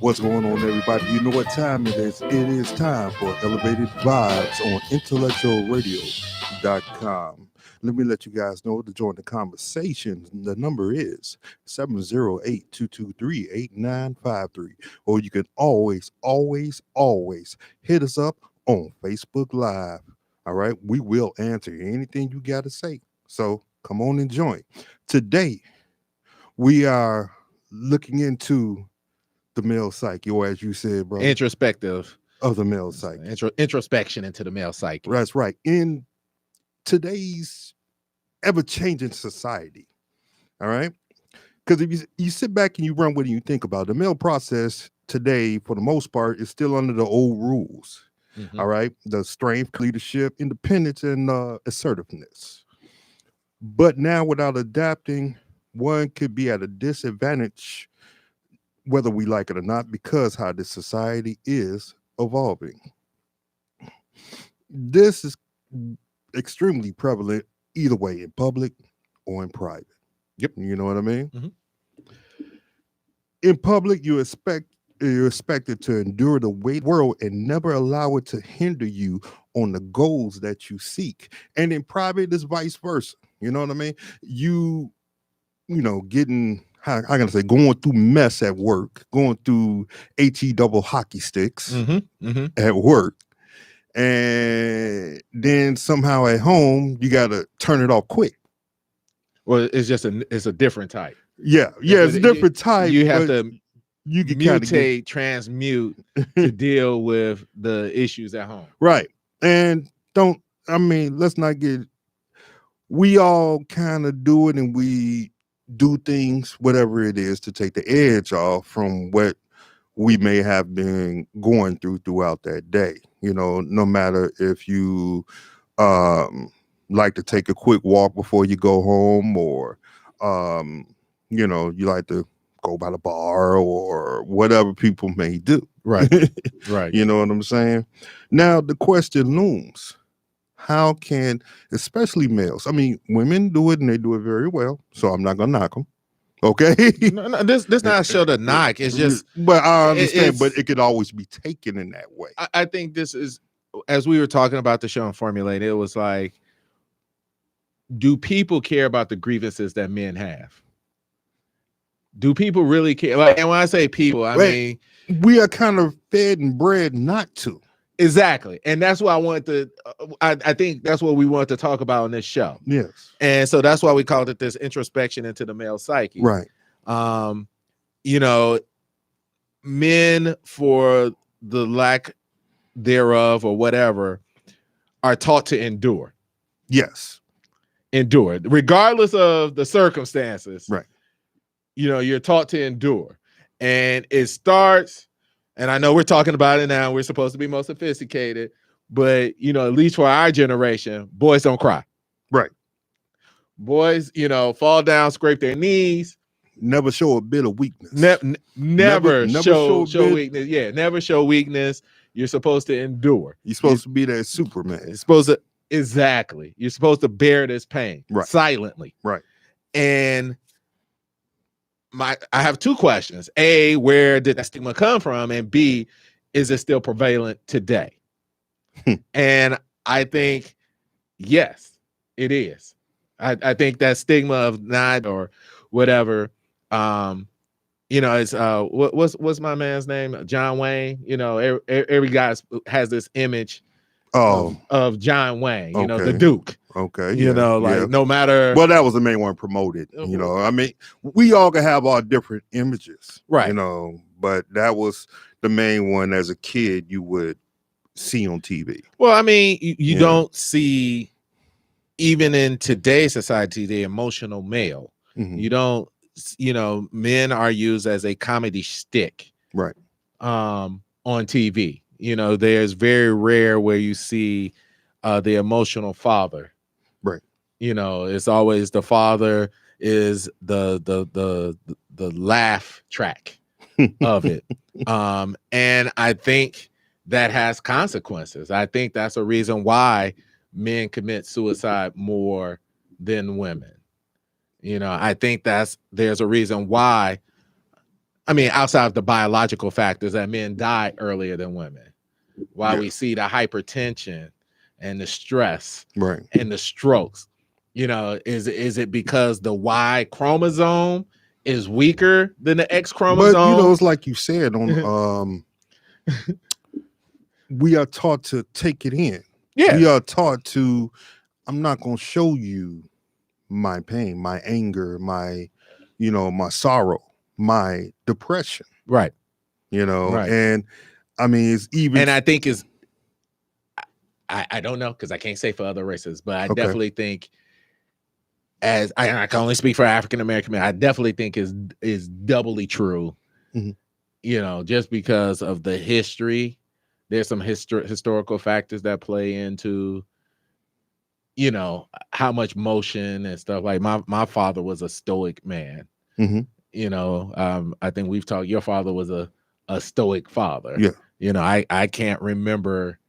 What's going on, everybody? You know what time it is. It is time for Elevated Vibes on IntellectualRadio.com. Let me let you guys know to join the conversation. The number is 708-223-8953. Or you can always hit us up on Facebook Live. All right? We will answer anything you got to say. So come on and join. Today, we are looking into the male psyche, or as you said, bro, introspective of the male psyche. Introspection into the male psyche. That's right. In today's ever-changing society, all right? Because if you sit back and you run with it and you think about it, the male process today, for the most part, is still under the old rules, all right? The strength, leadership, independence, and assertiveness. But now, without adapting, one could be at a disadvantage, whether we like it or not, because how this society is evolving. This is extremely prevalent either way, in public or in private. Yep. You know what I mean? In public, you're expected to endure the weight of the world and never allow it to hinder you on the goals that you seek. And in private, it's vice versa. You know what I mean? You know, getting, how can I say, going through mess at work, going through HE double hockey sticks at work. And then somehow at home, you got to turn it off quick. Well, it's a different type. Yeah, it's a different type. You have to you can mutate, transmute to deal with the issues at home. Right. And let's not get, we all kind of do it, and we do things, whatever it is, to take the edge off from what we may have been going throughout that day. You know, no matter if you like to take a quick walk before you go home, or you know, you like to go by the bar, or whatever people may do. Right. Right. You know what I'm saying? Now the question looms: how can, especially males, I mean, women do it and they do it very well, so I'm not gonna knock them. Okay. No, this not show the knock. It's just, but I understand, but it could always be taken in that way. I think this is, as we were talking about the show and formulating, it was like, do people care about the grievances that men have? Do people really care? Like, and when I say people, I mean, we are kind of fed and bred not to. Exactly. And that's why I wanted to, I think that's what we want to talk about on this show. Yes. And so that's why we called it this introspection into the male psyche. Right. You know, men, for the lack thereof or whatever, are taught to endure. Yes. Endure, regardless of the circumstances. Right. You know, you're taught to endure. And it starts, and I know we're talking about it now, we're supposed to be more sophisticated, but, you know, at least for our generation, boys don't cry. Right. Boys, you know, fall down, scrape their knees. Never show a bit of weakness. Never show weakness. Yeah, never show weakness. You're supposed to endure. You're supposed to be that Superman. You're supposed to, exactly. You're supposed to bear this pain silently. Right. And I have two questions. A, where did that stigma come from? And B, is it still prevalent today? And I think, yes, it is. I think that stigma of not or whatever, you know, it's what's my man's name? John Wayne. You know, every guy has this image of John Wayne, you know, the Duke. Okay. You know, like no matter. Well, that was the main one promoted. You know, I mean, we all can have our different images, right? You know, but that was the main one as a kid you would see on TV. Well, I mean, you don't see, even in today's society, the emotional male. You don't, you know, men are used as a comedy stick, right? On TV. You know, there's very rare where you see the emotional father. Right. You know, it's always the father is the laugh track of it. And I think that has consequences. I think that's a reason why men commit suicide more than women. You know, I think there's a reason why I mean, outside of the biological factors that men die earlier than women, while we see the hypertension and the stress Right. and the strokes, is it because the Y chromosome is weaker than the X chromosome? But it's like you said on we are taught to take it in. Yeah. We are taught to, I'm not going to show you my pain, my anger, my my sorrow, my depression. Right. Right. And I mean, it's even, and I think is I don't know, because I can't say for other races, but I definitely think, as I can only speak for African American men, I definitely think is doubly true. Just because of the history. There's some historical factors that play into how much motion and stuff. Like my father was a stoic man. I think we've talked, your father was a stoic father. I can't remember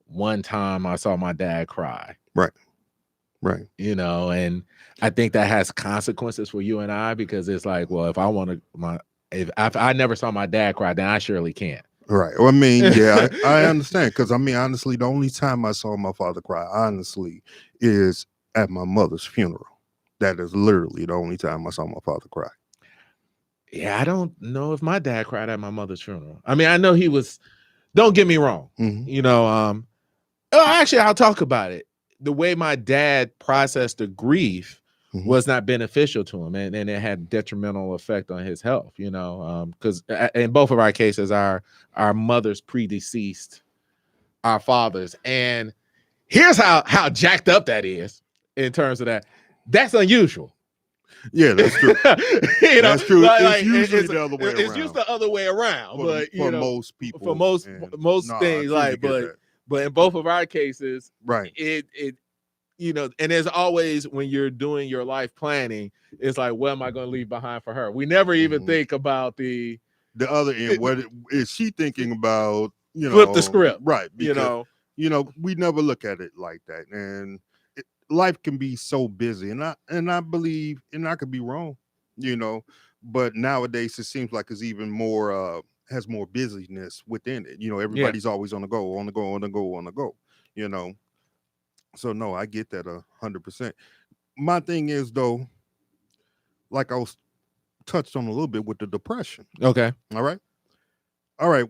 one time I saw my dad cry. Right. And I think that has consequences for you and I, because it's like, well, if I never saw my dad cry, then I surely can't. Right. Well, I mean, yeah, I understand, because I mean, honestly, the only time I saw my father cry, honestly, is at my mother's funeral. That is literally the only time I saw my father cry. Yeah, I don't know if my dad cried at my mother's funeral. I mean, I know he was. Don't get me wrong. Actually, I'll talk about it. The way my dad processed the grief was not beneficial to him, and it had detrimental effect on his health. Because in both of our cases, our mothers predeceased our fathers, and here's how jacked up that is in terms of that. That's unusual. Yeah, that's true. That's true. It's usually the other way around. It's just the other way around. For most people, for most things, but in both of our cases, right? It and there's always, when you're doing your life planning, it's like, what am I going to leave behind for her? We never even think about the other end. What is she thinking about? Flip the script, right? Because, we never look at it like that, and life can be so busy, and I believe, and I could be wrong, but nowadays it seems like it's even more has more busyness within it. Everybody's always on the go. So no, I get that 100%. My thing is, though, like I was touched on a little bit with the depression. Okay. All right.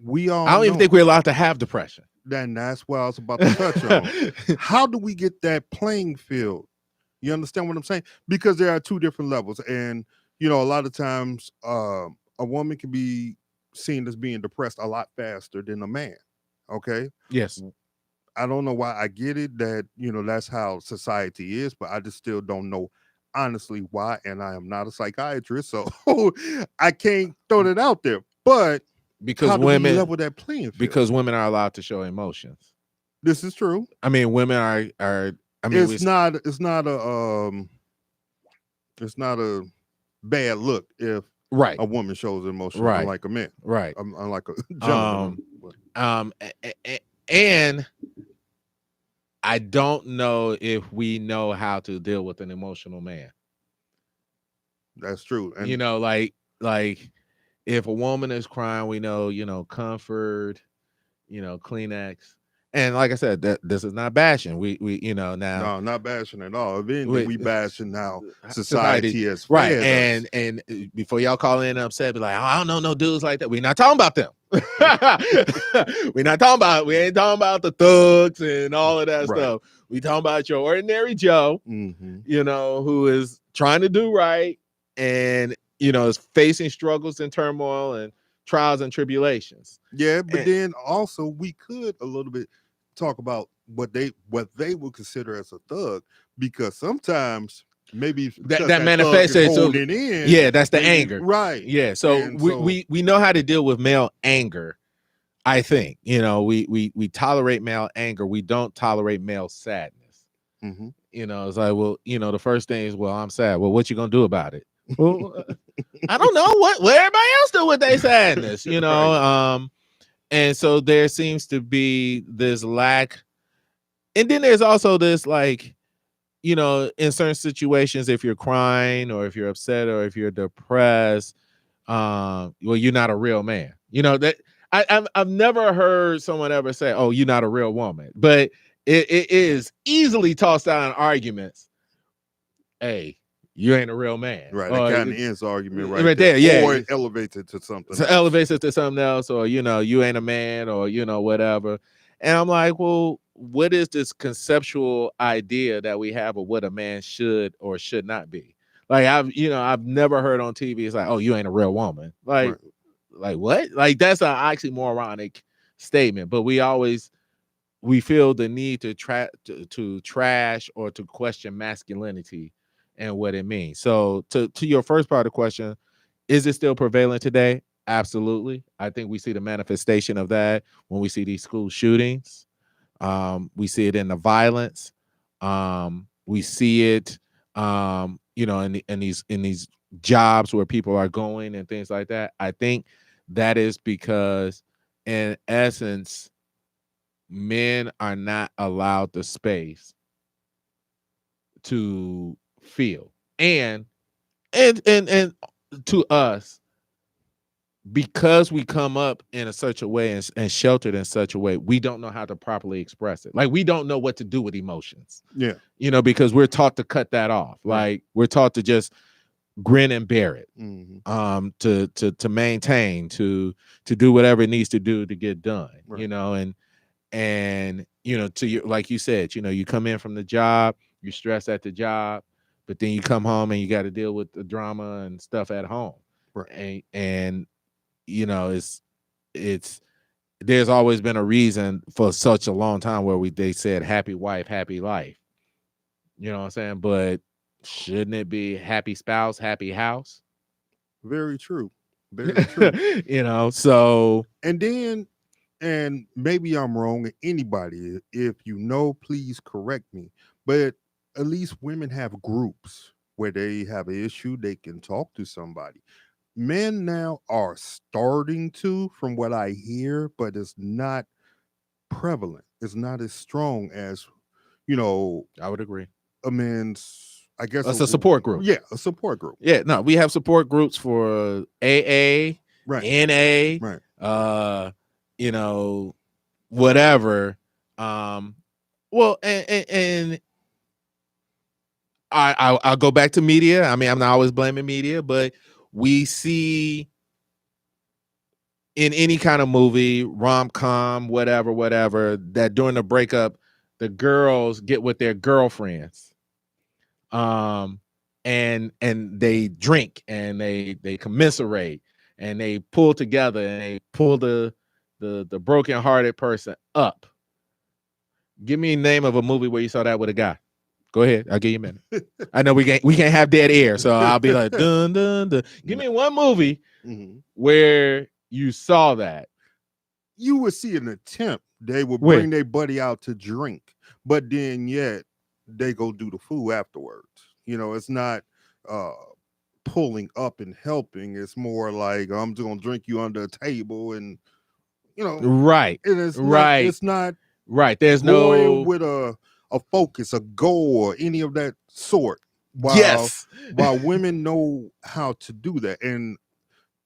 We all. I don't even think we're allowed to have depression. Then that's what I was about to touch on. How do we get that playing field? You understand what I'm saying? Because there are two different levels, and a lot of times a woman can be seen as being depressed a lot faster than a man. Okay. Yes. I don't know why. I get it that that's how society is, but I just still don't know honestly why. And I am not a psychiatrist, so I can't throw that out there. But because how do women we level that playing field? Because women are allowed to show emotions. This is true. I mean, women are. I mean, it's not a bad look if a woman shows emotion, unlike a man, right? Unlike a gentleman. And I don't know if we know how to deal with an emotional man. That's true. And like if a woman is crying, we know, comfort, Kleenex. And like I said, that this is not bashing. We now. No, not bashing at all. If anything, we bashing how society is right. And before y'all call in and upset, be like, oh, I don't know no dudes like that. We're not talking about them. We ain't talking about the thugs and all of that stuff. We talking about your ordinary Joe, who is trying to do right and is facing struggles and turmoil and trials and tribulations. Yeah, but then also we could a little bit talk about what they would consider as a thug, because sometimes maybe that manifests holding in. Yeah, that's the anger, right? Yeah, so we know how to deal with male anger. I think we tolerate male anger. We don't tolerate male sadness. It's like, well, the first thing is, well, I'm sad. Well, what you gonna do about it? Well, I don't know what everybody else do with their sadness, right. And so there seems to be this lack, and then there's also this in certain situations, if you're crying or if you're upset or if you're depressed, well, you're not a real man. You know that I've never heard someone ever say, "Oh, you're not a real woman," but it is easily tossed out in arguments. Hey, you ain't a real man, Right. That or kind of ends the argument right right there. there, yeah. Or it elevates it to something So else. elevates it to something else, or you ain't a man, or whatever. And I'm like, well, what is this conceptual idea that we have of what a man should or should not be? Like I've never heard on TV. It's like, oh, you ain't a real woman. Like, Right. like what? Like that's an oxymoronic statement. But we feel the need to trash or to question masculinity and what it means. So to your first part of the question, is it still prevalent today? Absolutely. I think we see the manifestation of that when we see these school shootings. We see it in the violence. We see it, in these jobs where people are going and things like that. I think that is because, in essence, men are not allowed the space to feel, and to us, because we come up in such a way and sheltered in such a way, we don't know how to properly express it. Like we don't know what to do with emotions. Yeah. Because we're taught to cut that off. Right. Like we're taught to just grin and bear it. Mm-hmm. To maintain, to do whatever it needs to do to get done. Right. And to your, like you said, you come in from the job, you stress at the job, but then you come home and you got to deal with the drama and stuff at home. Right. And it's there's always been a reason for such a long time where they said happy wife, happy life. You know what I'm saying? But shouldn't it be happy spouse, happy house? Very true. Very true. So And maybe I'm wrong. Anybody, if you know, please correct me. But at least women have groups where they have an issue, they can talk to somebody. Men now are starting to, from what I hear, but it's not prevalent. It's not as strong as, I would agree. a man's, I guess It's a support group. Yeah, a support group. Yeah, no, we have support groups for AA, Right. NA, Right. Whatever. Well, and I'll go back to media. I mean, I'm not always blaming media, but we see in any kind of movie, rom-com, whatever, that during the breakup, the girls get with their girlfriends. And they drink and they commiserate and they pull together and they pull the broken-hearted person up. Give me a name of a movie where you saw that with a guy. Go ahead. I'll give you a minute. I know we can't have dead air, so I'll be like, dun, dun, dun. Give me one movie where you saw that. You would see an attempt. They would bring their buddy out to drink, but then yet they go do the food afterwards. It's not pulling up and helping. It's more like I'm just gonna drink you under a table, and right. And it's right. It's not right. There's going no with a focus, a goal, or any of that sort. While women know how to do that, and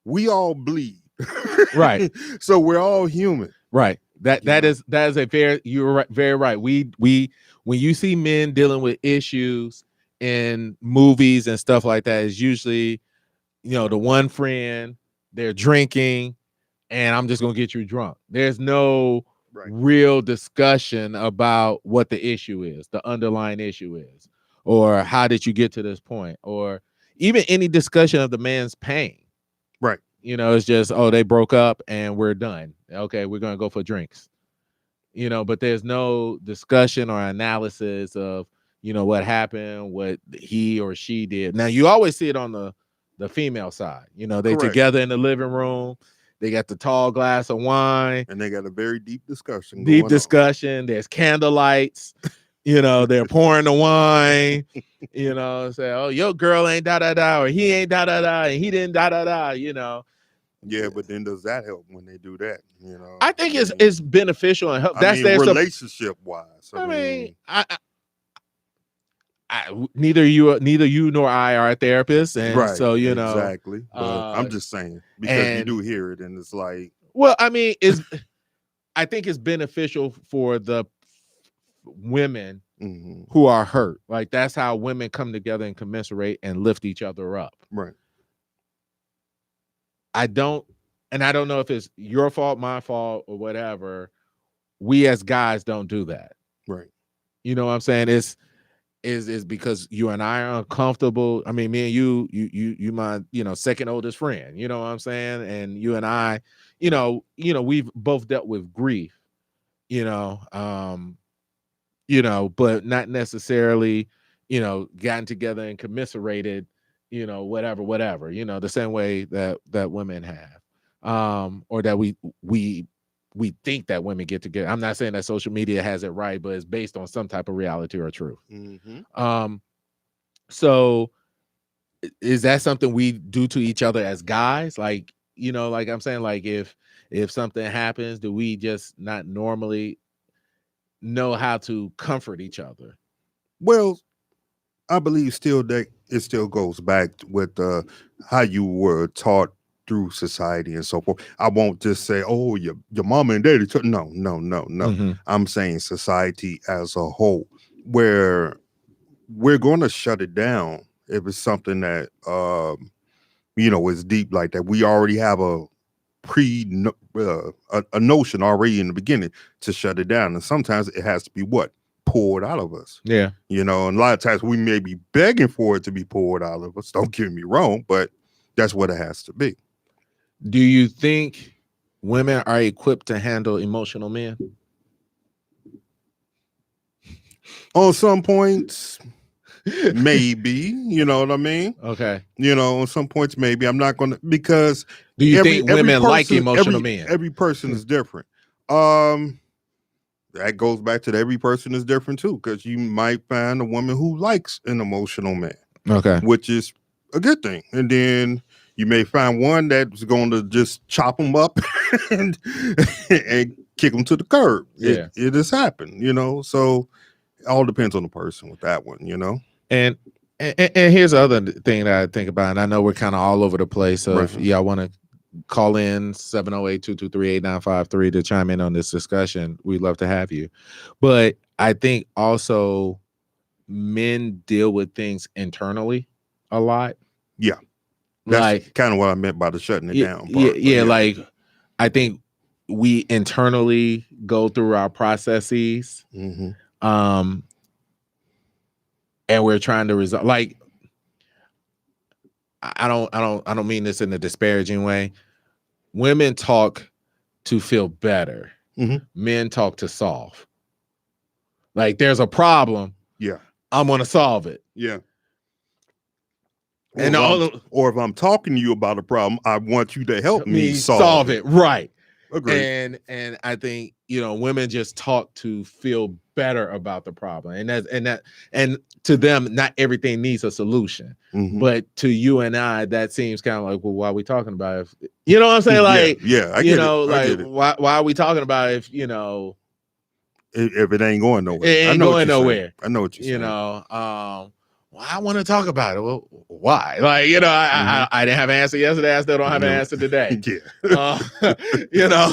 we all bleed. Right. So we're all human. Right. That is a you're right, very right. We when you see men dealing with issues in movies and stuff like that, is usually, the one friend, they're drinking and I'm just gonna get you drunk. There's no real discussion about what the issue is, the underlying issue is, or how did you get to this point, or even any discussion of the man's pain. Right. It's just, oh, they broke up and we're done. Okay, we're gonna go for drinks. But there's no discussion or analysis of, what happened, what he or she did. Now you always see it on the female side. They together in the living room. They got the tall glass of wine. And they got a very deep discussion. There's candlelights. They're pouring the wine. Say, oh, your girl ain't da da da, or he ain't da da da, and he didn't da da da. Yeah, but then does that help when they do that? I think it's beneficial and help. That's relationship wise. neither you nor I are a therapist, and Right. so Exactly. But I'm just saying, because you do and hear it, and it's like, well, I mean, I think it's beneficial for the women mhm, who are hurt. Like that's how women come together and commiserate and lift each other up. right. I don't know if it's your fault, my fault, or whatever. We as guys don't do that. Right. You know what I'm saying? Is because you and I are uncomfortable. I mean, me and you my, second oldest friend, you know what I'm saying? And you and I, we've both dealt with grief, but not necessarily, gotten together and commiserated, whatever, the same way that women have. Or that we think that women get together. I'm not saying that social media has it right, but it's based on some type of reality or truth. Mm-hmm. So is that something we do to each other as guys? Like, like I'm saying, like if something happens, do we just not normally know how to comfort each other? Well, I believe still that it still goes back with how you were taught through society and so forth. I won't just say, "Oh, your mama and daddy." No, no, no, no. Mm-hmm. I'm saying society as a whole, where we're going to shut it down if it's something that is deep like that. We already have a a notion already in the beginning to shut it down, and sometimes it has to be poured out of us. Yeah. And a lot of times we may be begging for it to be poured out of us. Don't get me wrong, but that's what it has to be. Do you think women are equipped to handle emotional men? On some points, maybe, you know what I mean? Okay. On some points, maybe. I'm not going to, because do you think women like emotional men? Every person is different. That goes back to every person is different too, because you might find a woman who likes an emotional man. Okay. Which is a good thing. And then you may find one that's going to just chop them up and kick them to the curb. Yeah. It has happened, so it all depends on the person with that one, And here's the other thing that I think about, and I know we're kind of all over the place. So if y'all want to call in 708-223-8953 to chime in on this discussion, we'd love to have you. But I think also men deal with things internally a lot. Yeah. That's kind of what I meant by the shutting it down part. Yeah, like I think we internally go through our processes. Mm-hmm. And we're trying to resolve. Like, I don't mean this in a disparaging way. Women talk to feel better. Mm-hmm. Men talk to solve. Like, there's a problem. Yeah, I'm gonna solve it. Yeah. Or if I'm talking to you about a problem, I want you to help me solve it. Right. Agreed. And I think women just talk to feel better about the problem, and to them, not everything needs a solution. Mm-hmm. But to you and I, that seems kind of like, well, why are we talking about it? You know what I'm saying? Like, I get it. Why are we talking about it if if it ain't going nowhere? It ain't going nowhere. I know what you're saying. Well, I want to talk about it. Well, why? Like, I didn't have an answer yesterday. I still don't have an answer today.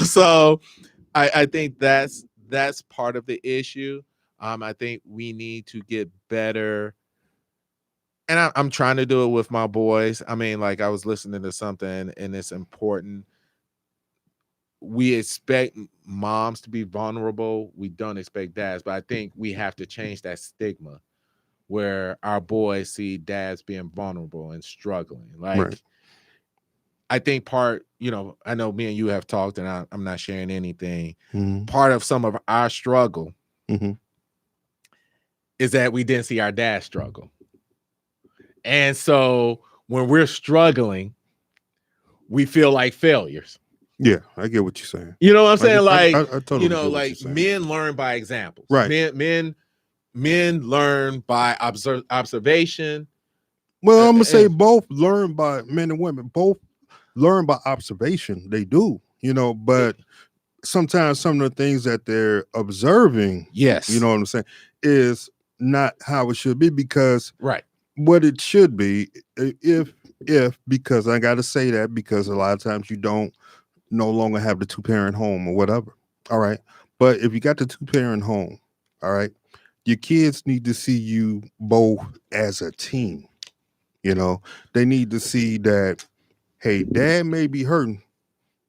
So I think that's part of the issue. I think we need to get better. And I'm trying to do it with my boys. I mean, like, I was listening to something, and it's important. We expect moms to be vulnerable. We don't expect dads, but I think we have to change that stigma where our boys see dads being vulnerable and struggling. Like, I think I know me and you have talked, and I'm not sharing anything. Mm-hmm. Part of some of our struggle is that we didn't see our dad struggle. And so when we're struggling, we feel like failures. Yeah, I get what you're saying. You know what I'm saying? I totally get what like, you're saying. men learn by examples. Right. Men learn by observation. Well, I'm gonna say both learn by men and women. Both learn by observation. They do, but sometimes some of the things that they're observing, yes, you know what I'm saying, is not how it should be, because Right. what it should be, if because I got to say that, because a lot of times you don't no longer have the two-parent home or whatever. All right. But if you got the two-parent home, all right, your kids need to see you both as a team. You know, they need to see that, hey, dad may be hurting,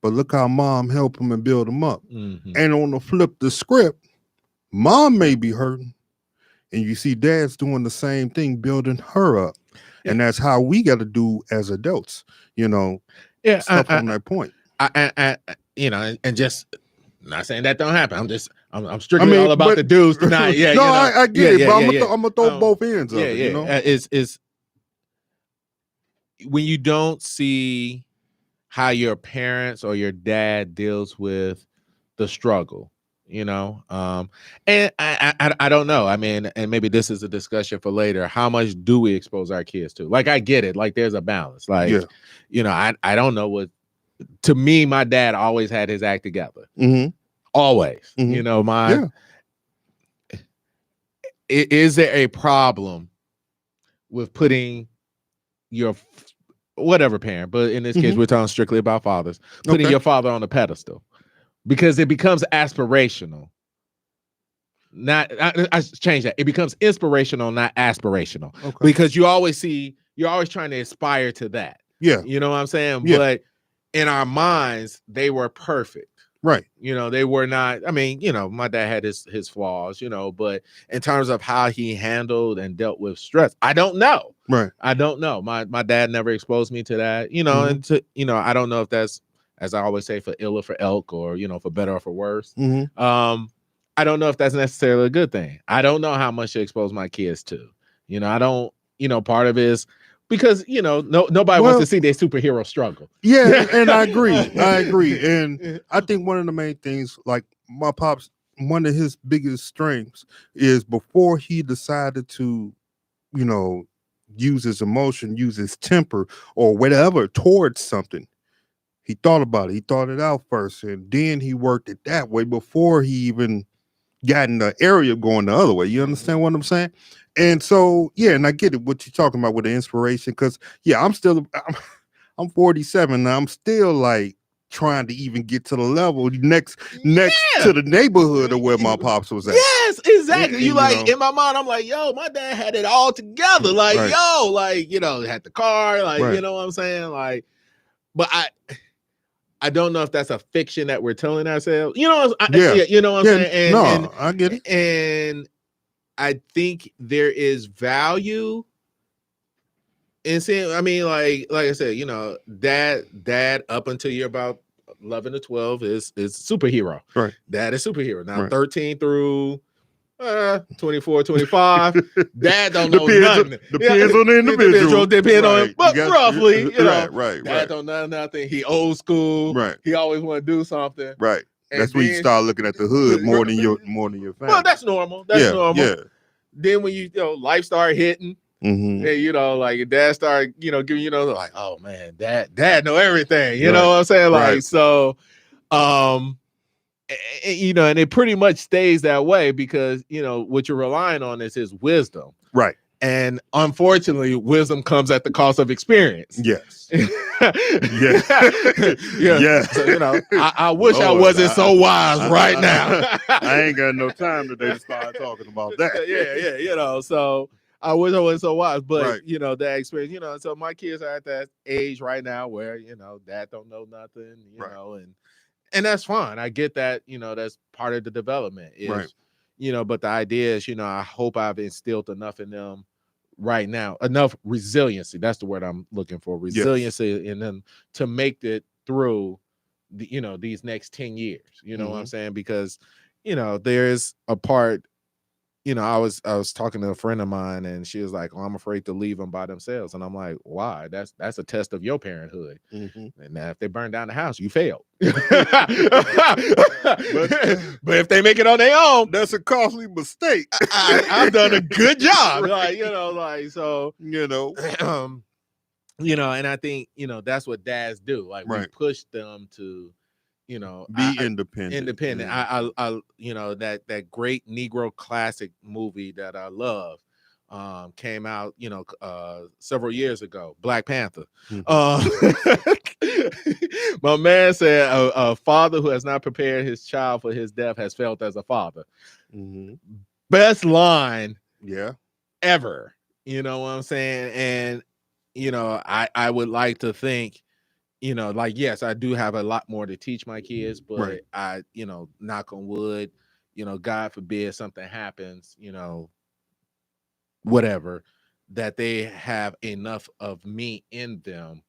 but look how mom helped him and build him up. Mm-hmm. And on the flip the script, mom may be hurting, and you see dad's doing the same thing, building her up. Yeah. And that's how we got to do as adults, you know, Yeah. stuff on that point. I and just not saying that don't happen. I'm strictly all about the dudes tonight. Yeah. No, I get it, but I'm gonna throw both ends of yeah, it. yeah. You know, Is when you don't see how your parents or your dad deals with the struggle, you know. And I don't know. I mean, and maybe this is a discussion for later. How much do we expose our kids to? Like, I get it. Like, there's a balance. Like, you know, I don't know what. To me, my dad always had his act together. Mm-hmm. Always. Mm-hmm. You know, is there a problem with putting your whatever parent, but in this case, we're talking strictly about fathers, putting your father on a pedestal, because it becomes aspirational. Not, I change that. It becomes inspirational, not aspirational, because you're always trying to aspire to that. Yeah. You know what I'm saying? Yeah. But in our minds, they were perfect. Right. You know, they were not. I mean, you know, my dad had his flaws, you know, but in terms of how he handled and dealt with stress, I don't know. Right. I don't know. My dad never exposed me to that, you know, and to, you know, I don't know if that's, as I always say, for ill or for elk, or, you know, for better or for worse. I don't know if that's necessarily a good thing. I don't know how much to expose my kids to. You know, I don't, you know, part of it is because, you know, nobody wants to see their superhero struggle. Yeah, and I agree. And I think one of the main things, like my pops, one of his biggest strengths is, before he decided to, you know, use his emotion, use his temper or whatever towards something, he thought about it. He thought it out first, and then he worked it that way before he even got in the area of going the other way. You understand what I'm saying? And so, yeah, and I get it, what you're talking about with the inspiration, because I'm 47 now. I'm still like trying to even get to the level next to the neighborhood of where my pops was at. Yes, exactly. And, you like, know, in my mind, I'm like, yo, my dad had it all together. Like, yo, like, you know, had the car, like, you know what I'm saying? Like, but I don't know if that's a fiction that we're telling ourselves. You know, you know what I'm saying? And I get it. And I think there is value in seeing. I mean, like I said, you know, dad up until you're about 11 to 12 is superhero. Right. Dad is superhero. Now 13 through 24, 25. Dad don't know nothing. Depends on the individual. Depends on him, but roughly, you know, right. Dad don't know nothing. He old school. Right. He always want to do something. Right. That's when you start looking at the hood more than your family. Well, that's normal. That's normal. Yeah. Then when you know, life start hitting, and you know, like your dad start, you know, giving, you know, like, oh man, dad know everything. You know what I'm saying? Like, so, you know, and it pretty much stays that way because, you know, what you're relying on is his wisdom. Right. And unfortunately, wisdom comes at the cost of experience. Yes. Yes. So, you know, I wish I wasn't so wise right now. I ain't got no time today to start talking about that. Yeah. You know, so I wish I wasn't so wise, but you know, that experience, you know, so my kids are at that age right now where, you know, dad don't know nothing, you know, and that's fine. I get that, you know, that's part of the development is, you know, but the idea is, you know, I hope I've instilled enough in them right now, enough resiliency. That's the word I'm looking for. Resiliency in them to make it through the, you know, these next 10 years, you know what I'm saying? Because, you know, there's a part, you know, I was talking to a friend of mine and she was like, oh, I'm afraid to leave them by themselves. And I'm like, why? That's a test of your parenthood. And now if they burn down the house, you failed. But if they make it on their own, that's a costly mistake. I've done a good job. Like, you know, like, so, you know, you know, and I think, you know, that's what dads do. Like we push them to, Be independent. independent. Yeah. I that great Negro classic movie that I love came out, several years ago, Black Panther. My man said a father who has not prepared his child for his death has failed as a father. Best line Yeah. ever. You know what I'm saying? And I would like to think, like, yes, I do have a lot more to teach my kids, but Right. I, knock on wood, God forbid something happens, whatever, that they have enough of me in them,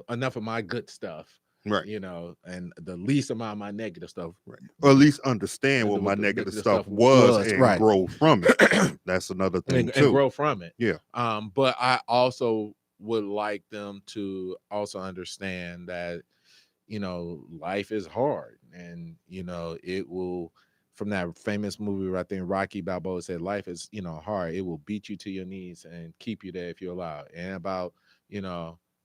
enough of my good stuff, Right. And the least amount of my negative stuff, right. Or at least understand what my negative stuff was and right. grow from it. That's another thing too. And grow from it. Yeah. But I also would like them to also understand that, life is hard, and it will, from that famous movie where I think Rocky Balboa said, life is, hard. It will beat you to your knees and keep you there if you're allowed. And about,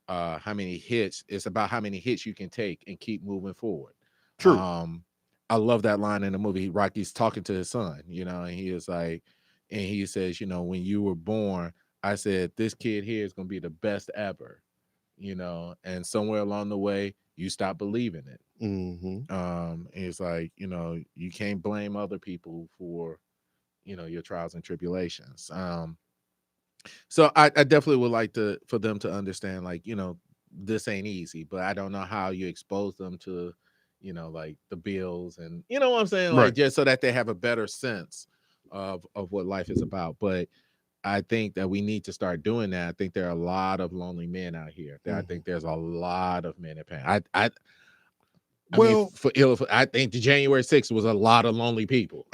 how many hits, it's about how many hits you can take and keep moving forward. True. I love that line in the movie. Rocky's talking to his son, and he is like, and he says, when you were born, I said, this kid here is going to be the best ever, and somewhere along the way, you stop believing it. And it's like, you can't blame other people for, your trials and tribulations. So I definitely would like for them to understand, like, this ain't easy, but I don't know how you expose them to, like the bills and, what I'm saying? Like, just so that they have a better sense of what life is about. But I think that we need to start doing that. I think there are a lot of lonely men out here. I think there's a lot of men in pain. I think the January 6th was a lot of lonely people.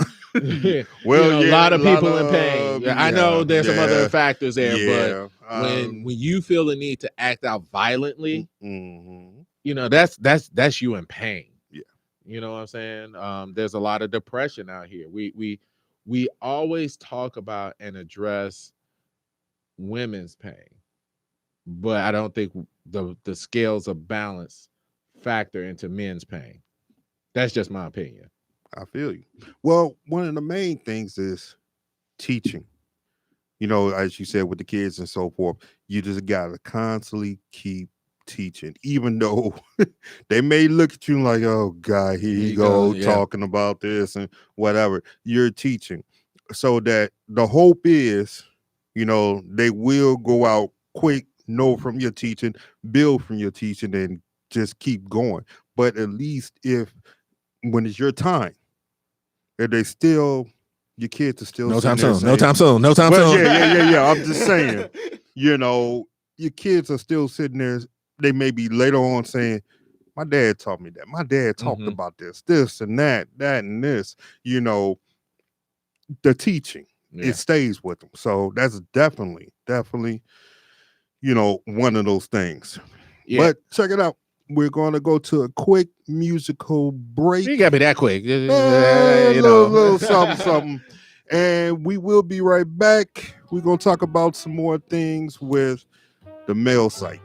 Well, a lot of people in pain. I know there's some other factors there, but when you feel the need to act out violently, that's you in pain. Yeah. You know what I'm saying? There's a lot of depression out here. We always talk about and address women's pain, but I don't think the scales of balance factor into men's pain. That's just my opinion. I feel you. Well, one of the main things is teaching. As you said, with the kids and so forth, you just gotta constantly keep teaching, even though they may look at you like, oh God, here you go talking about this and whatever. You're teaching, so that the hope is, they will go out quick, know from your teaching, build from your teaching, and just keep going. But at least when it's your time, if they still, your kids are still no time soon. Yeah. I'm just saying, your kids are still sitting there. They may be later on saying, my dad taught me that. My dad talked about this and that and this. The teaching, it stays with them. So that's definitely, one of those things. Yeah. But check it out. We're going to go to a quick musical break. You got me that quick. Little something. And we will be right back. We're going to talk about some more things with the male psyche.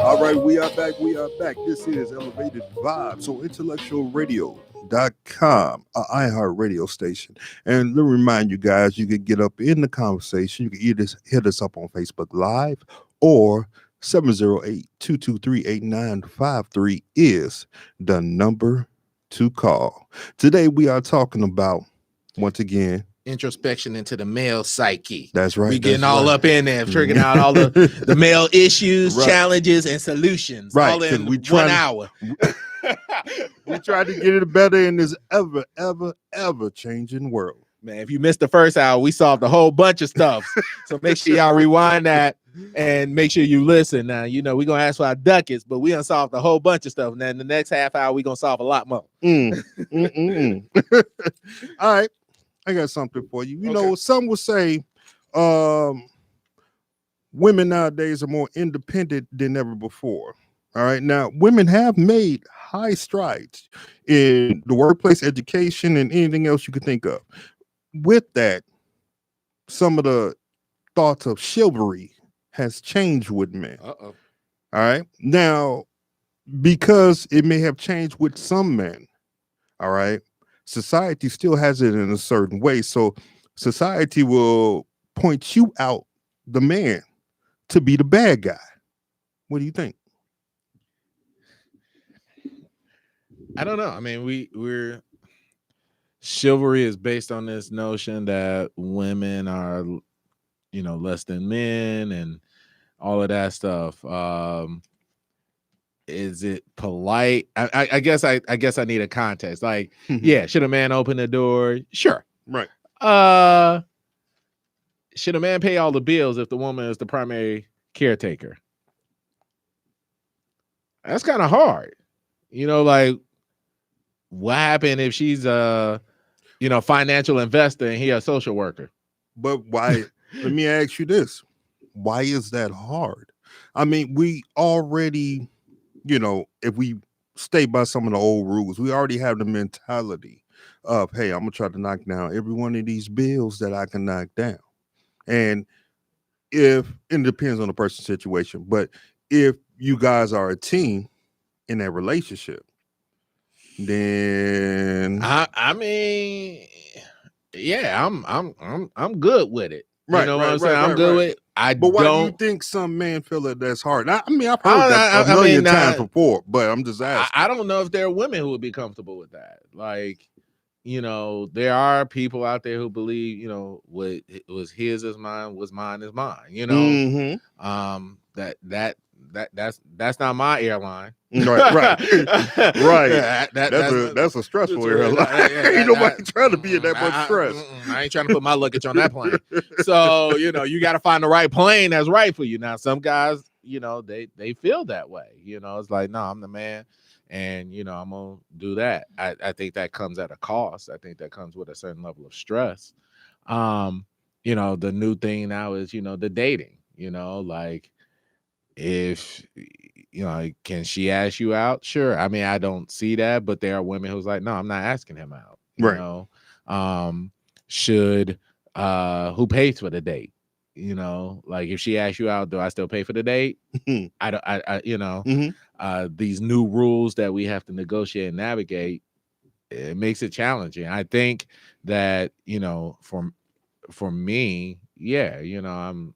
All right, we are back. We are back. This is Elevated Vibes on IntellectualRadio.com, an iHeart radio station. And let me remind you guys, you can get up in the conversation. You can either hit us up on Facebook Live or 708-223-8953 is the number to call. Today we are talking about, once again, introspection into the male psyche. That's right. We getting all up in there, triggering out all the male issues, Right. challenges, and solutions. Right, All in 'cause 1 hour. we try to get it better in this ever changing world. Man, if you missed the first hour, we solved a whole bunch of stuff. So make sure y'all rewind that and make sure you listen. Now, we're going to ask for our ducats, but we unsolved a whole bunch of stuff. And then the next half hour, we're going to solve a lot more. All right. I got something for you. You know, some will say women nowadays are more independent than ever before. All right. Now, women have made high strides in the workplace, education, and anything else you could think of. With that, some of the thoughts of chivalry has changed with men. Uh-oh. All right. Now, because it may have changed with some men, all right, society still has it in a certain way. So society will point you out, the man, to be the bad guy. What do you think? I don't know. I mean, we're chivalry is based on this notion that women are, less than men and all of that stuff. Is it polite? I guess I need a context. Like, yeah, should a man open the door? Sure. Right. Should a man pay all the bills if the woman is the primary caretaker? That's kind of hard. Like, what happened if she's a financial investor and he a social worker? But why? Let me ask you this. Why is that hard? I mean, we already, if we stay by some of the old rules, we already have the mentality of, hey, I'm going to try to knock down every one of these bills that I can knock down. And it depends on the person's situation, but if you guys are a team in that relationship, then I mean, yeah, I'm good with it. Right, you know what right, I'm saying? right, I'm good right. with it. But why do you don't think some men feel that that's hard? I mean, I've heard that a million times before, but I'm just asking. I don't know if there are women who would be comfortable with that. Like, there are people out there who believe, what was his is mine, what's mine is mine. That's not my airline. Right. That's a stressful airline. Ain't nobody trying to be in that much stress. I ain't trying to put my luggage on that plane. So, you got to find the right plane that's right for you. Now, some guys, they feel that way. It's like, no, I'm the man. And, I'm going to do that. I think that comes at a cost. I think that comes with a certain level of stress. The new thing now is, the dating, like, if can she ask you out? Sure. I mean, I don't see that, but there are women who's like, no, I'm not asking him out. Right. Should who pays for the date? Like, if she asks you out, do I still pay for the date? These new rules that we have to negotiate and navigate, it makes it challenging. I think that, for me, yeah, I'm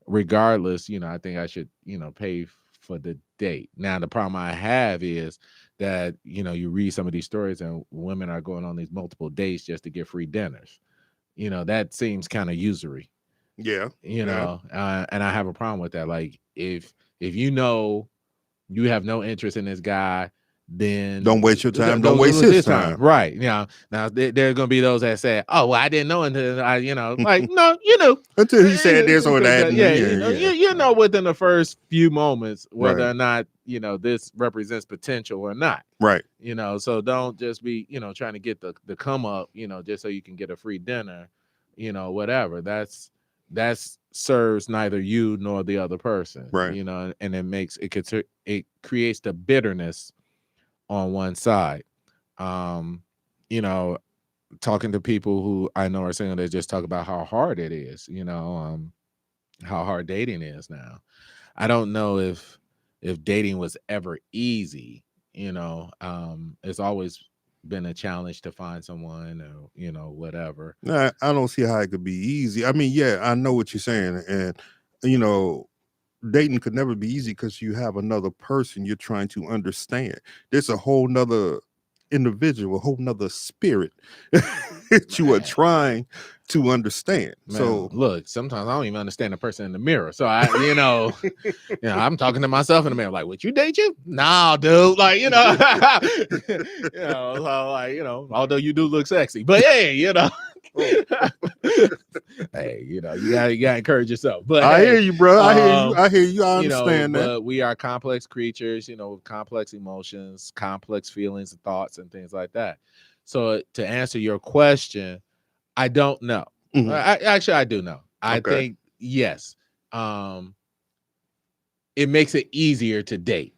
regardless, I think I should, pay for the date. Now, the problem I have is that, you read some of these stories and women are going on these multiple dates just to get free dinners. That seems kind of usury. Yeah. And I have a problem with that. Like, if you have no interest in this guy, then Don't waste your time. Don't waste his time. Right. Now there are going to be those that say, "Oh, well, I didn't know until I, like, no, you knew Until he said this or that. you know within the first few moments whether Right. or not this represents potential or not. Right. So don't just be trying to get the come up just so you can get a free dinner, whatever. That's serves neither you nor the other person. Right. And it creates the bitterness on one side. Talking to people who I know are single, they just talk about how hard it is, how hard dating is now. I don't know if dating was ever easy. It's always been a challenge to find someone or whatever. I don't see how it could be easy. I mean, yeah, I know what you're saying, and dating could never be easy because you have another person you're trying to understand. There's a whole nother individual, a whole nother spirit that you are trying to understand. Man, so look, sometimes I don't even understand the person in the mirror. So I, I'm talking to myself in the mirror, like, would you date you? Nah, dude. Like, so like, although you do look sexy, but hey, hey, you gotta encourage yourself. But I hey, hear you, bro. I hear you. I understand that. But we are complex creatures, with complex emotions, complex feelings and thoughts and things like that. So to answer your question, I don't know. Mhm. I do know. I think yes. It makes it easier to date.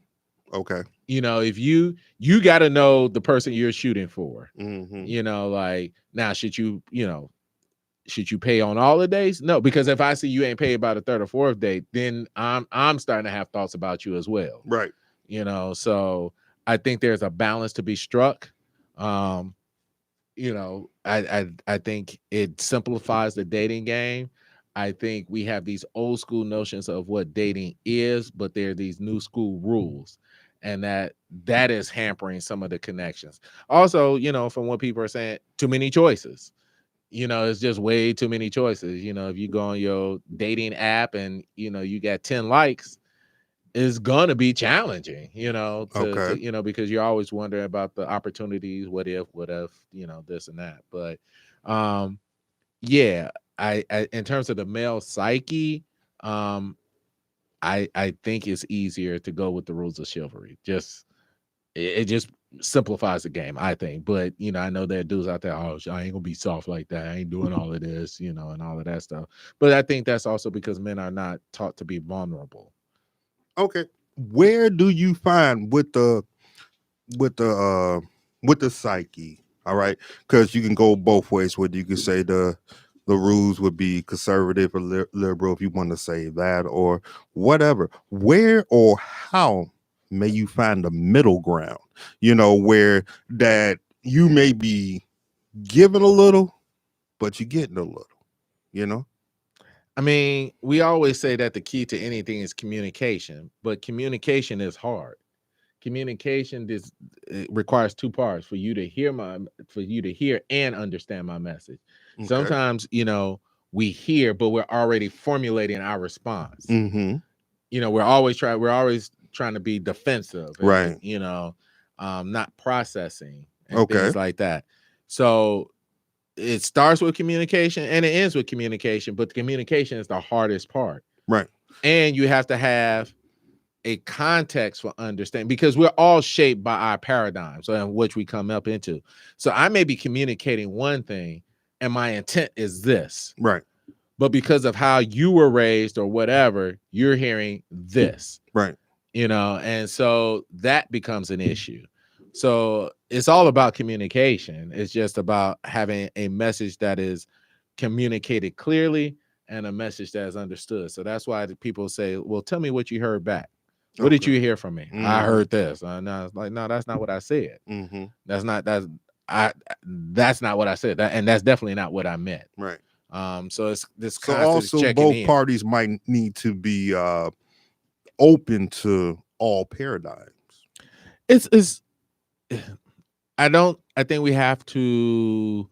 Okay. If you got to know the person you're shooting for. Mm-hmm. Like now, should you pay on all the days? No, because if I see you ain't paid about a third or fourth date, then I'm starting to have thoughts about you as well. Right. So I think there's a balance to be struck. I think it simplifies the dating game. I think we have these old school notions of what dating is, but there are these new school rules, and that is hampering some of the connections. Also, from what people are saying, too many choices. It's just way too many choices. If you go on your dating app and you got 10 likes, it's gonna be challenging, to because you're always wondering about the opportunities, what if, this and that. But yeah, I in terms of the male psyche, I think it's easier to go with the rules of chivalry. It just simplifies the game, I think. But I know there are dudes out there, oh, I ain't gonna be soft like that. I ain't doing all of this, and all of that stuff. But I think that's also because men are not taught to be vulnerable. Okay. Where do you find with the psyche? All right, because you can go both ways. Whether you can say the rules would be conservative or liberal, if you want to say that, or whatever. Where or how may you find the middle ground? Where that you may be giving a little, but you're getting a little. I mean, we always say that the key to anything is communication, but communication is hard. Communication requires two parts: for you to hear and understand my message. Okay. Sometimes, we hear, but we're already formulating our response. Mm-hmm. We're always trying to be defensive, right? Not processing and things like that. So it starts with communication and it ends with communication, but the communication is the hardest part. Right. And you have to have a context for understanding, because we're all shaped by our paradigms in which we come up into. So I may be communicating one thing and my intent is this. Right. But because of how you were raised or whatever, you're hearing this. Right. And so that becomes an issue. So it's all about communication. It's just about having a message that is communicated clearly and a message that is understood. So that's why people say, well, tell me what you heard back. What did you hear from me? Mm-hmm. I heard this. No, like, no, that's not what I said. Mm-hmm. That's not what I said. And that's definitely not what I meant. Right. So it's this. So also both parties might need to be open to all paradigms. I think we have to.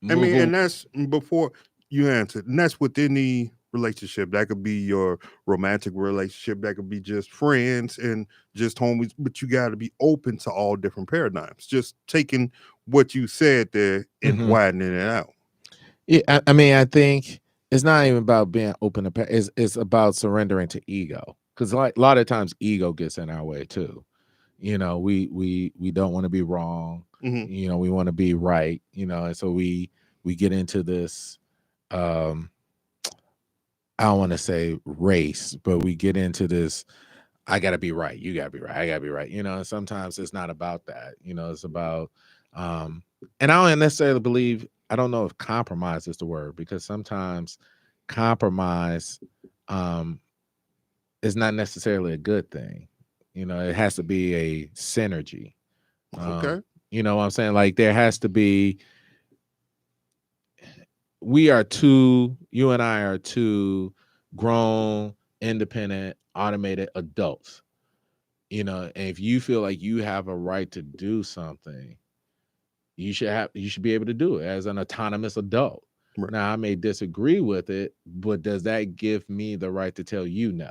And that's before you answer. And that's with any relationship. That could be your romantic relationship. That could be just friends and just homies. But you got to be open to all different paradigms. Just taking what you said there and Mhm. widening it out. Yeah, I mean, I think it's not even about being open to it's about surrendering to ego, because like a lot of times ego gets in our way too. We don't want to be wrong. Hmm. We want to be right. And so we get into this. I don't want to say race, but we get into this. I gotta be right. You gotta be right. I gotta be right. And sometimes it's not about that. It's about, and I don't necessarily believe. I don't know if compromise is the word, because sometimes compromise is not necessarily a good thing. It has to be a synergy. Okay. You know what I'm saying? Like there has to be. You and I are two grown, independent, automated adults. And if you feel like you have a right to do something, you should be able to do it as an autonomous adult. Right. Now, I may disagree with it, but does that give me the right to tell you no?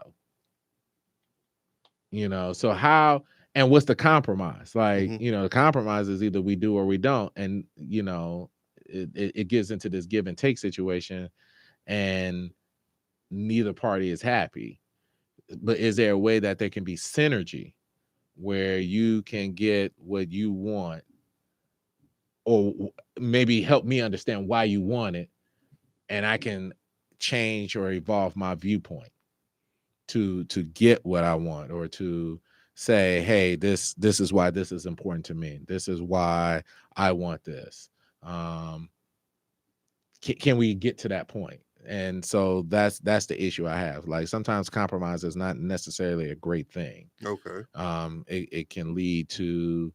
So how, and what's the compromise? Like, Hmm. the compromise is either we do or we don't. And, it gives into this give and take situation, and neither party is happy. But is there a way that there can be synergy where you can get what you want, or maybe help me understand why you want it, and I can change or evolve my viewpoint to get what I want, or to say, hey, this is why this is important to me. This is why I want this. Can we get to that point? And so that's the issue I have. Like sometimes compromise is not necessarily a great thing. Okay. It can lead to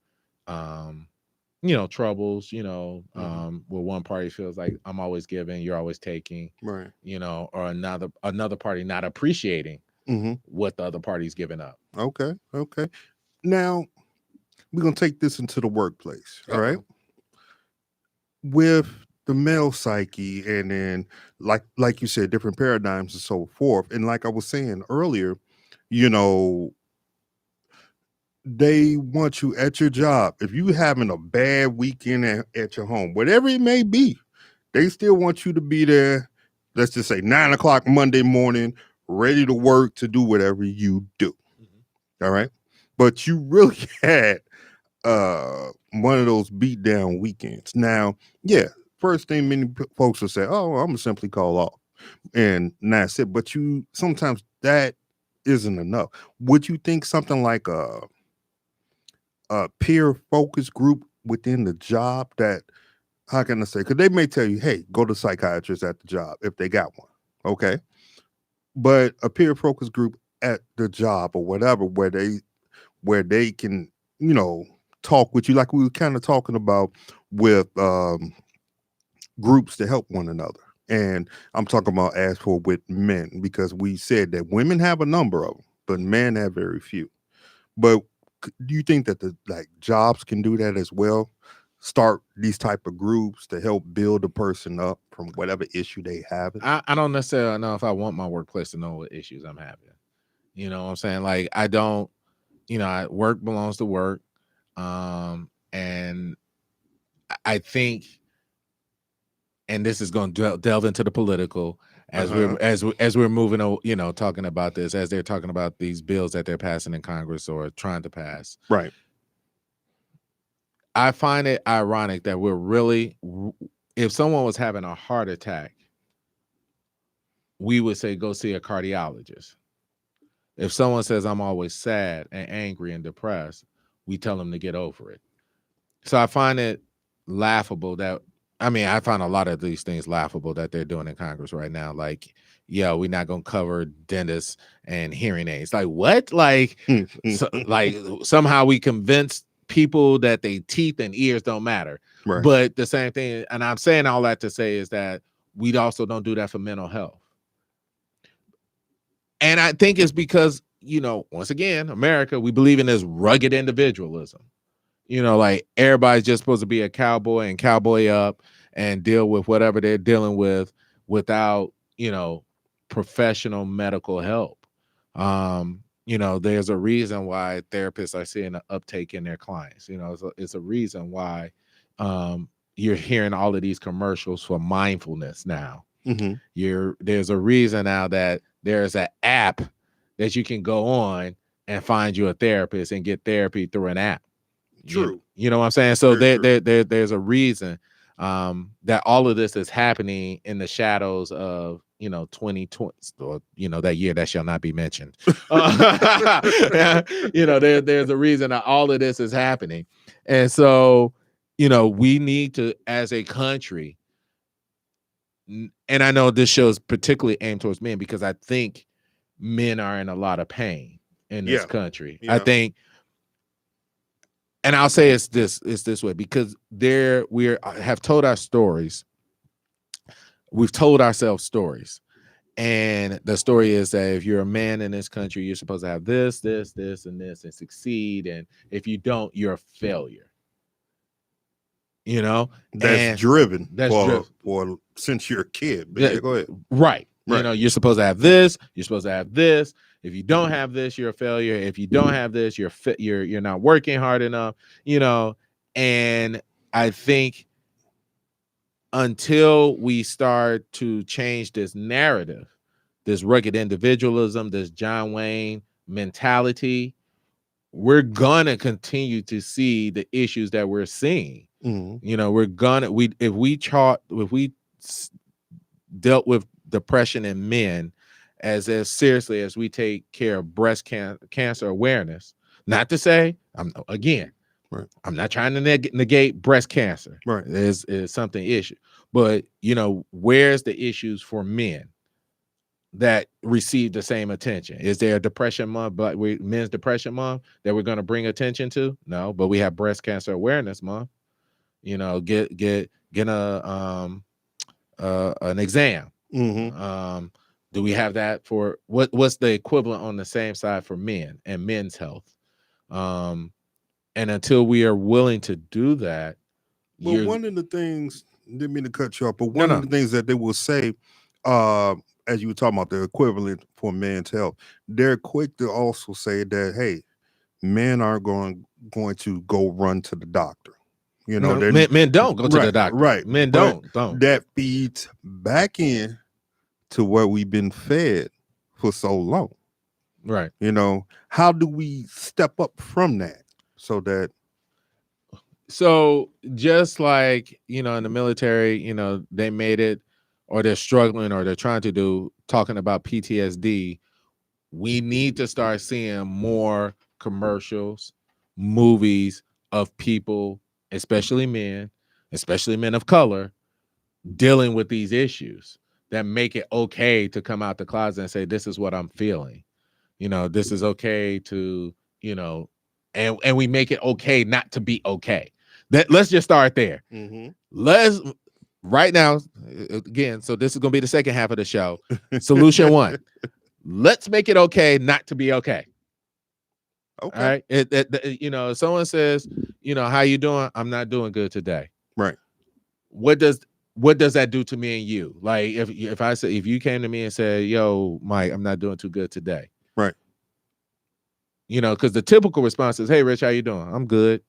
troubles, where one party feels like I'm always giving, you're always taking, Right. or another party not appreciating Hmm. what the other party's giving up. Okay. Okay. Now we're gonna take this into the workplace. All right. Uh-oh. With the male psyche, and then like you said, different paradigms and so forth. And like I was saying earlier, you know, they want you at your job. If you having a bad weekend at your home, whatever it may be, they still want you to be there. Let's just say 9 o'clock Monday morning, ready to work to do whatever you do. All right. But you really had one of those beat down weekends. Now, yeah, first thing many folks will say, oh, I'm gonna simply call off. And that's it. But you sometimes that isn't enough. Would you think something like a peer focus group within the job that, how can I say? Because they may tell you, hey, go to psychiatrist at the job if they got one. Okay. But a peer focus group at the job or whatever, where they can, you know, talk with you like we were kind of talking about with groups to help one another. And I'm talking about as for with men, because we said that women have a number of them, but men have very few. But do you think that the like jobs can do that as well? Start these type of groups to help build a person up from whatever issue they have. I don't necessarily know if I want my workplace to know what issues I'm having. You know what I'm saying? Like I don't, work belongs to work. And I think, and this is going to delve into the political as we're moving, talking about this, as they're talking about these bills that they're passing in Congress or trying to pass. Right. I find it ironic that if someone was having a heart attack, we would say, go see a cardiologist. If someone says I'm always sad and angry and depressed, we tell them to get over it. So I find it laughable I find a lot of these things laughable that they're doing in Congress right now. Like, yeah, we're not going to cover dentists and hearing aids. Like what? Like, like somehow we convince people that they teeth and ears don't matter. Right. But the same thing, and I'm saying all that to say is that we also don't do that for mental health. And I think it's because, once again, America, we believe in this rugged individualism. Like everybody's just supposed to be a cowboy and cowboy up and deal with whatever they're dealing with without, professional medical help. There's a reason why therapists are seeing an uptake in their clients. It's a reason why you're hearing all of these commercials for mindfulness now. There's a reason now that there's an app that you can go on and find you a therapist and get therapy through an app. True. You know what I'm saying? So Very there's a reason that all of this is happening in the shadows of 2020, or that year that shall not be mentioned. There's a reason that all of this is happening. And so we need to, as a country, and I know this show is particularly aimed towards men because I think men are in a lot of pain in this country. I think, and I'll say it's this way, because we have told our stories. We've told ourselves stories. And the story is that if you're a man in this country, you're supposed to have this, this, this, and this, and succeed. And if you don't, you're a failure. That's driven. For since you're a kid. But yeah, go ahead. Right. You're supposed to have this. You're supposed to have this. If you don't have this, you're a failure. If you don't have this, you're not working hard enough. And I think until we start to change this narrative, this rugged individualism, this John Wayne mentality, we're gonna continue to see the issues that we're seeing. If we dealt with depression in men as seriously as we take care of breast cancer awareness, not to say I'm not trying to negate breast cancer. Right. Is something issue, but where's the issues for men that receive the same attention? Is there a depression month, but men's depression month that we're going to bring attention to? No, but we have breast cancer awareness month. Get an exam. Do we have that for what's the equivalent on the same side for men and men's health? And until we are willing to do that, but one of the things, didn't mean to cut you off, but one of the things that they will say, as you were talking about the equivalent for men's health, they're quick to also say that, hey, men aren't going to go run to the doctor. Men don't go to the doctor. Right. Men don't. That feeds back in to where we've been fed for so long. Right. How do we step up from that so just like, in the military, they made it, or they're struggling, or they're trying to do, talking about PTSD, we need to start seeing more commercials, movies of people, especially men of color, dealing with these issues that make it okay to come out the closet and say, this is what I'm feeling. This is okay to, and we make it okay not to be okay. Let's just start there. Let's right now, again, so this is going to be the second half of the show. Solution one, let's make it okay not to be okay. Okay. All right. If someone says, how you doing? I'm not doing good today. Right. What does that do to me and you? Like if you came to me and said, yo, Mike, I'm not doing too good today. Right. Because the typical response is, hey, Rich, how you doing? I'm good.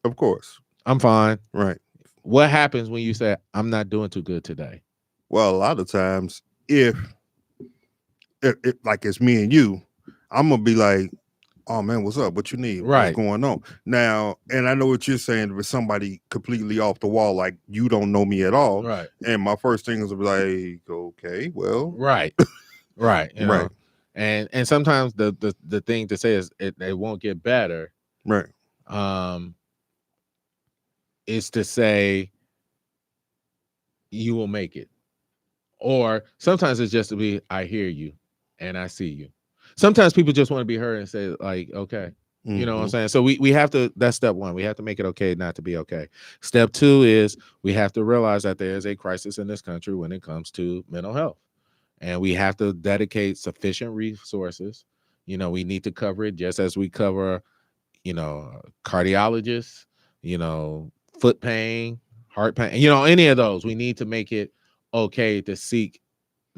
Of course. I'm fine. Right. What happens when you say, I'm not doing too good today? Well, a lot of times, if like it's me and you, I'm going to be like, oh man, what's up? What you need? Right. What's going on? Now, and I know what you're saying with somebody completely off the wall, like you don't know me at all. Right. And my first thing is to be like, okay, well. Right. Right. Right. And sometimes the thing to say is it won't get better. Right. Is to say you will make it. Or sometimes it's just to be, I hear you and I see you. Sometimes people just want to be heard and say, like, okay. You know what I'm saying? So we have to, that's step one. We have to make it okay not to be okay. Step two is we have to realize that there is a crisis in this country when it comes to mental health. And we have to dedicate sufficient resources. We need to cover it just as we cover, cardiologists, foot pain, heart pain, any of those. We need to make it okay to seek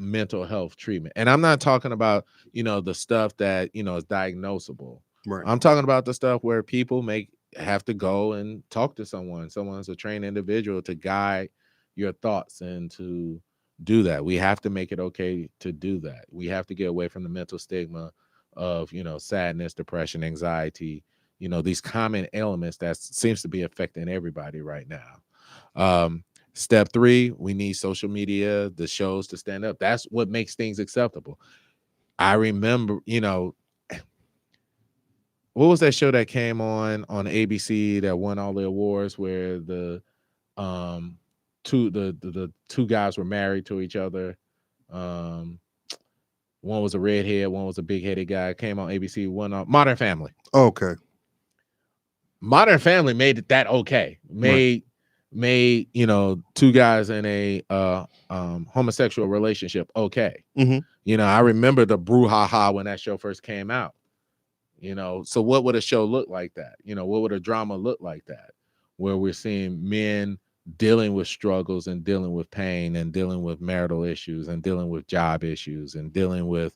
mental health treatment. And I'm not talking about, the stuff that, is diagnosable. Right. I'm talking about the stuff where people have to go and talk to someone. Someone's a trained individual to guide your thoughts and to do that. We have to make it okay to do that. We have to get away from the mental stigma of, sadness, depression, anxiety, these common ailments that seems to be affecting everybody right now. Step 3, we need social media, the shows to stand up. That's what makes things acceptable. I remember, what was that show that came on ABC that won all the awards where the two guys were married to each other? One was a redhead, one was a big-headed guy. Came on ABC, one on Modern Family. Okay. Modern Family made it that okay. Made two guys in a homosexual relationship okay. Mm-hmm. I remember the brouhaha when that show first came out. So what would a show look like that? What would a drama look like that? Where we're seeing men dealing with struggles and dealing with pain and dealing with marital issues and dealing with job issues and dealing with,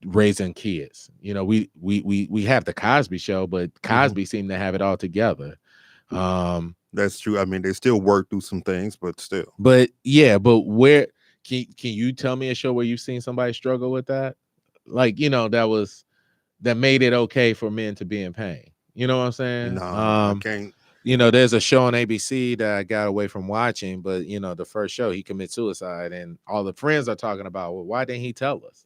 raising kids. We have the Cosby Show, but Cosby seemed to have it all together. That's true. I mean, they still work through some things, but still. But where can you tell me a show where you've seen somebody struggle with that? Like, that made it okay for men to be in pain. You know what I'm saying? No, I can't. There's a show on ABC that I got away from watching, but the first show he commits suicide, and all the friends are talking about, well, why didn't he tell us?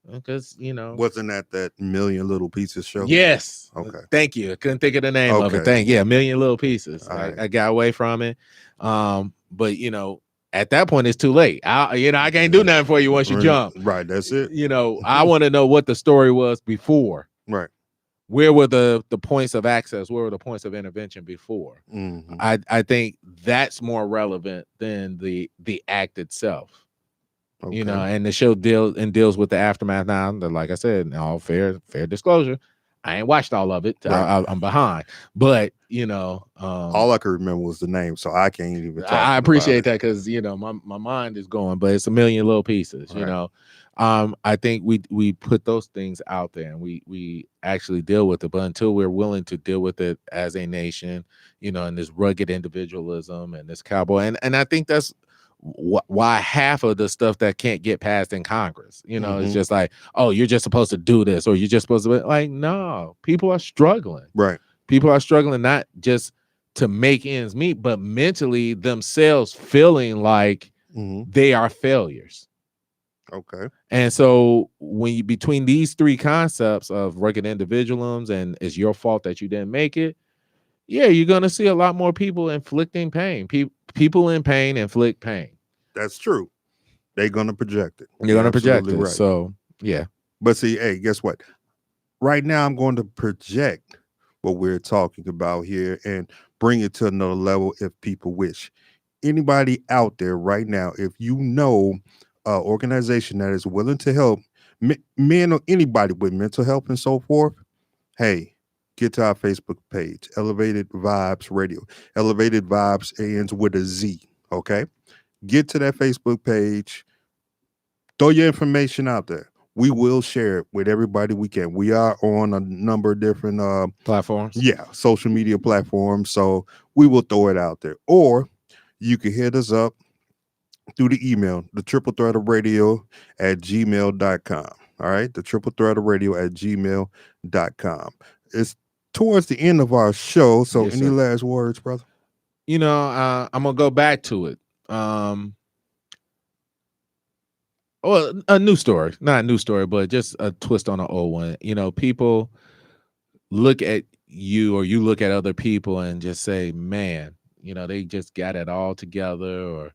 Because wasn't that Million Little Pieces show? Yes. Okay. Thank you. I couldn't think of the name of it. Million Little Pieces. I got away from it. But at that point it's too late. I can't do nothing for you once you jump. Right. That's it. I want to know what the story was before. Right. Where were the points of access? Where were the points of intervention before? Mm-hmm. I think that's more relevant than the act itself. Okay. And the show deals with the aftermath. Now, like I said, all fair disclosure, I ain't watched all of it. Right. I'm behind, but all I could remember was the name, so I can't even. I appreciate that because my mind is going, but it's a million little pieces. Right. I think we put those things out there and we actually deal with it, but until we're willing to deal with it as a nation, and this rugged individualism and this cowboy, and I think that's why half of the stuff that can't get passed in Congress, it's just like, oh, you're just supposed to do this, or you're just supposed to be like, no, people are struggling. Right. People are struggling not just to make ends meet, but mentally themselves feeling like they are failures. Okay. And so when between these 3 concepts of rugged individualism and it's your fault that you didn't make it, you're going to see a lot more people inflicting pain. People in pain inflict pain. That's true. They're going to project it. You're going to project it. Right. So, yeah. But see, hey, guess what? Right now, I'm going to project what we're talking about here and bring it to another level if people wish. Anybody out there right now, if you know an organization that is willing to help men or anybody with mental health and so forth, hey, get to our Facebook page, Elevated Vibes Radio. Elevated Vibes ends with a Z, okay? Get to that Facebook page. Throw your information out there. We will share it with everybody we can. We are on a number of different platforms. Yeah, social media platforms. So we will throw it out there. Or you can hit us up through the email, the triple threat of radio at gmail.com. All right, the triple threat of radio at gmail.com. It's towards the end of our show. So any last words, brother? I'm going to go back to it. A new story, not a new story, but just a twist on an old one. People look at you or you look at other people and just say, man, they just got it all together, or,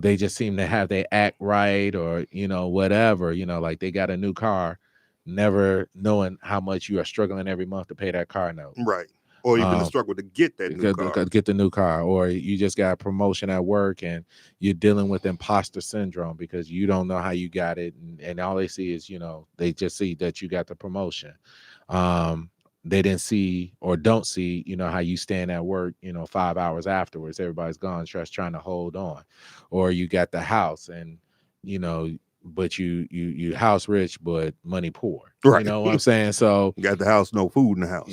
they just seem to have their act right, or, whatever, like they got a new car, never knowing how much you are struggling every month to pay that car note. Right. Or even the struggle to get that new car. Get the new car, or you just got a promotion at work and you're dealing with imposter syndrome because you don't know how you got it, and all they see is they just see that you got the promotion. they didn't see or don't see, how you stand at work, 5 hours afterwards, everybody's gone, just trying to hold on. Or you got the house and, but you house rich, but money poor. Right. You know what I'm saying? So you got the house, no food in the house.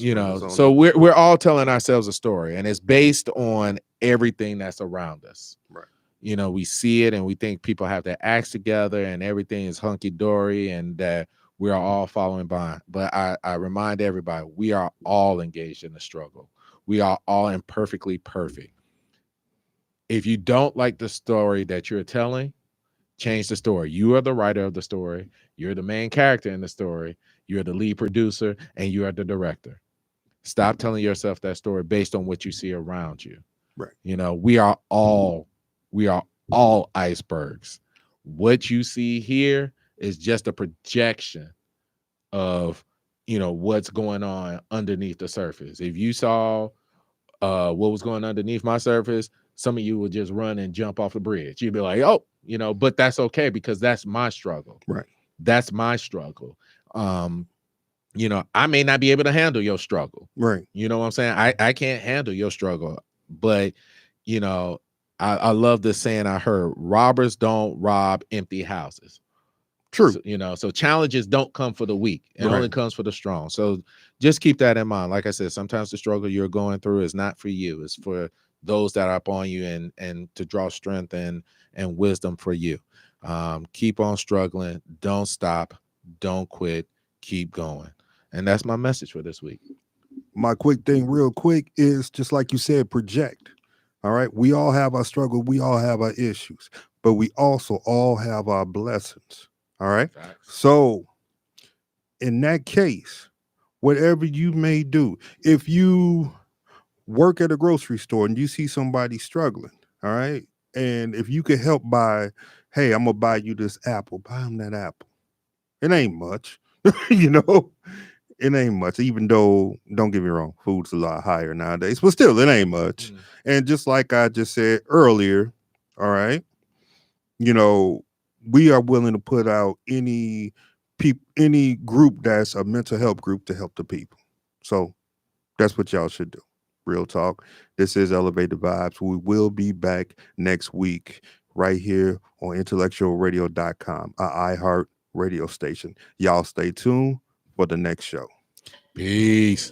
so we're all telling ourselves a story, and it's based on everything that's around us. Right. We see it and we think people have their acts together and everything is hunky-dory and that we are all following behind. But I remind everybody, we are all engaged in the struggle. We are all imperfectly perfect. If you don't like the story that you're telling, change the story. You are the writer of the story. You're the main character in the story. You're the lead producer and you are the director. Stop telling yourself that story based on what you see around you. Right. We are all icebergs. What you see here is just a projection of, what's going on underneath the surface. If you saw what was going underneath my surface, some of you would just run and jump off the bridge. You'd be like, oh, but that's okay because that's my struggle. Right. That's my struggle. I may not be able to handle your struggle. Right. You know what I'm saying? I can't handle your struggle. But, I love this saying I heard, robbers don't rob empty houses. True. So, so challenges don't come for the weak. It Right. only comes for the strong. So just keep that in mind. Like I said, sometimes the struggle you're going through is not for you. It's for those that are upon you and to draw strength and wisdom for you. Keep on struggling. Don't stop. Don't quit. Keep going. And that's my message for this week. My quick thing real quick is just like you said, project. All right. We all have our struggle. We all have our issues, but we also all have our blessings. All right. Facts. So in that case, whatever you may do, if you work at a grocery store and you see somebody struggling, all right, and if you could help by, hey, I'm going to buy you this apple, buy them that apple. It ain't much, it ain't much, even though, don't get me wrong, food's a lot higher nowadays, but still, it ain't much. And just like I just said earlier, all right, we are willing to put out any group that's a mental health group to help the people. So that's what y'all should do. Real talk. This is Elevated Vibes. We will be back next week right here on IntellectualRadio.com, a iHeart radio station. Y'all stay tuned for the next show. Peace.